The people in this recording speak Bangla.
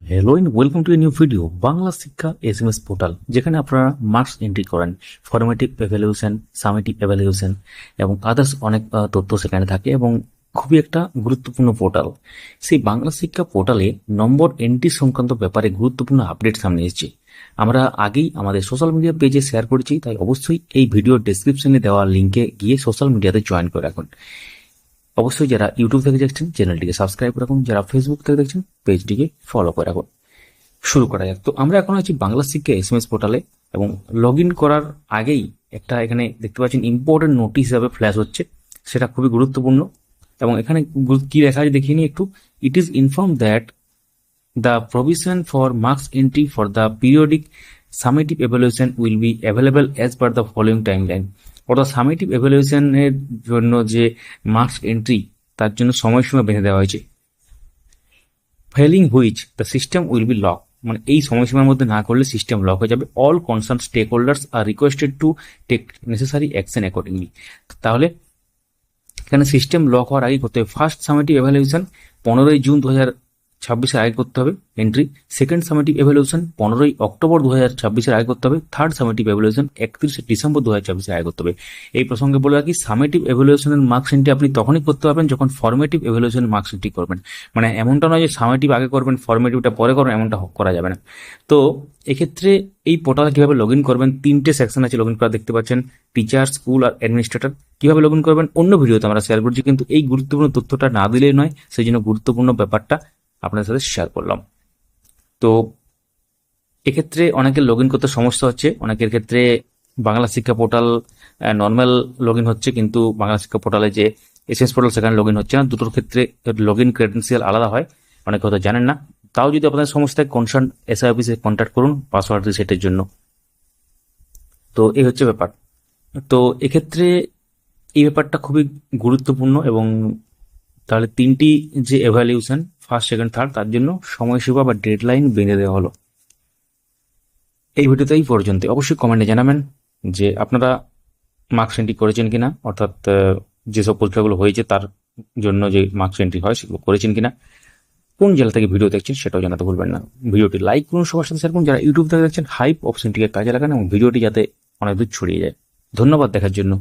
Hello and welcome to a new video Bangla Shiksha SMS portal, যেখানে আপনারা মার্কস এন্ট্রি করেন, ফর্মেটিভ এভালুয়েশন, সামেটিভ এভালুয়েশন এবং আদার্স অনেক তথ্য সেখানে থাকে এবং খুবই একটা গুরুত্বপূর্ণ পোর্টাল। সেই বাংলা শিক্ষা পোর্টালে নম্বর এন্ট্রি সংক্রান্ত ব্যাপারে গুরুত্বপূর্ণ আপডেট সামনে এসেছে। আমরা আগেই আমাদের সোশ্যাল মিডিয়া পেজে শেয়ার করেছি, তাই অবশ্যই এই ভিডিওর ডেসক্রিপশনে দেওয়া লিঙ্কে গিয়ে সোশ্যাল মিডিয়াতে জয়েন করে রাখুন। অবশ্যই যারা ইউটিউব থেকে দেখছেন চ্যানেলটিকে সাবস্ক্রাইব রাখুন, যারা ফেসবুক থেকে দেখছেন পেজটিকে ফলো করে রাখুন। শুরু করা যাক। তো আমরা এখন আছি বাংলা শিক্ষা এসএমএস পোর্টালে এবং লগ ইন করার আগেই একটা এখানে দেখতে পাচ্ছেন ইম্পর্টেন্ট নোটিশ হিসাবে ফ্ল্যাশ হচ্ছে, সেটা খুবই গুরুত্বপূর্ণ। এবং এখানে কি লেখা আছে দেখিয়ে নিই একটু। It is inform that the provision for marks entry for the periodic summative evaluation will be available as per the following timeline. অর্থাৎ সামেটিভ এভালুয়েশনের জন্য যে মার্কস এন্ট্রি, তার জন্য সময়সীমা বেঁধে দেওয়া হয়েছে। Felling which the system will be lock, মানে এই সময়সীমার মধ্যে না করলে সিস্টেম লক হয়ে যাবে। All concern stakeholders are requested to take necessary action accordingly. তাহলে এখানে সিস্টেম লক হওয়ার আগে করতে হবে ফার্স্ট সামেটিভ এভালুয়েশন 15 জুন 2026 আগে করতে হবে entry. Second summative evaluation 15 October 2026 আগে করতে হবে। থার্ড সামেটিভ এভালুয়েশন 31 ডিসেম্বর 2026 আগে করতে হবে। এই প্রসঙ্গে বলে রাখি, সামেটিভ এভালুয়েশনের মার্কস এন্ট্রি আপনি তখনই করতে পারবেন যখন ফর্মেটিভ এভালুয়েশনের মার্কস এন্ট্রি করবেন। মানে এমনটা নয় যে সামেটিভ আগে করবেন ফর্মেটিভটা পরে করবেন, এমনটা করা যাবে না। তো এক্ষেত্রে এই পোর্টালে কিভাবে লগ ইন করবেন, 3টে সেকশন আছে লগ ইন করা, দেখতে পাচ্ছেন টিচার, স্কুল আর অ্যাডমিনিস্ট্রেটর। কিভাবে লগ ইন করবেন অন্য ভিডিওতে আমরা শেয়ার করছি, কিন্তু এই গুরুত্বপূর্ণ তথ্যটা না দিলেই নয়, সেই জন্য গুরুত্বপূর্ণ ব্যাপারটা আপনাদের সাথে শেয়ার করলাম। তো এক্ষেত্রে অনেকের লগ ইন করতে সমস্যা হচ্ছে, অনেকের ক্ষেত্রে বাংলা শিক্ষা পোর্টাল নর্মাল লগ ইন হচ্ছে, কিন্তু বাংলা শিক্ষা পোর্টালে যে এসএস পোর্টাল সেখানে লগ ইন হচ্ছে না। দুটোর ক্ষেত্রে লগ ইন ক্রেডেন্সিয়াল আলাদা হয়, অনেকে হয়তো জানেন না। তাও যদি আপনাদের সমস্যায় কনসার্ন এসআই অফিসে কন্ট্যাক্ট করুন পাসওয়ার্ড রিসেটের জন্য। তো এই হচ্ছে ব্যাপার। তো এক্ষেত্রে এই ব্যাপারটা খুবই গুরুত্বপূর্ণ এবং তাহলে 3টি যে এভালিউশন ফার্স্ট, সেকেন্ড, থার্ড, তার জন্য সময়সীমা বা ডেডলাইন বেঁধে দেওয়া হলো। এই ভিডিওতে এই পর্যন্ত। অবশ্যই কমেন্টে জানাবেন যে আপনারা মার্কস এন্ট্রি করেছেন কিনা, অর্থাৎ যেসব পরীক্ষাগুলো হয়েছে তার জন্য যে মার্কস এন্ট্রি হয় সেগুলো করেছেন কিনা, কোন জেলা থেকে ভিডিও দেখছেন সেটাও জানাতে ভুলবেন না। ভিডিওটি লাইক করুন, সবার সাথে শেয়ার করুন। যারা ইউটিউব থেকে দেখছেন হাইপ অপশনটিকে কাজে লাগান এবং ভিডিওটি যাতে অনেক দূর ছড়িয়ে যায়। ধন্যবাদ দেখার জন্য।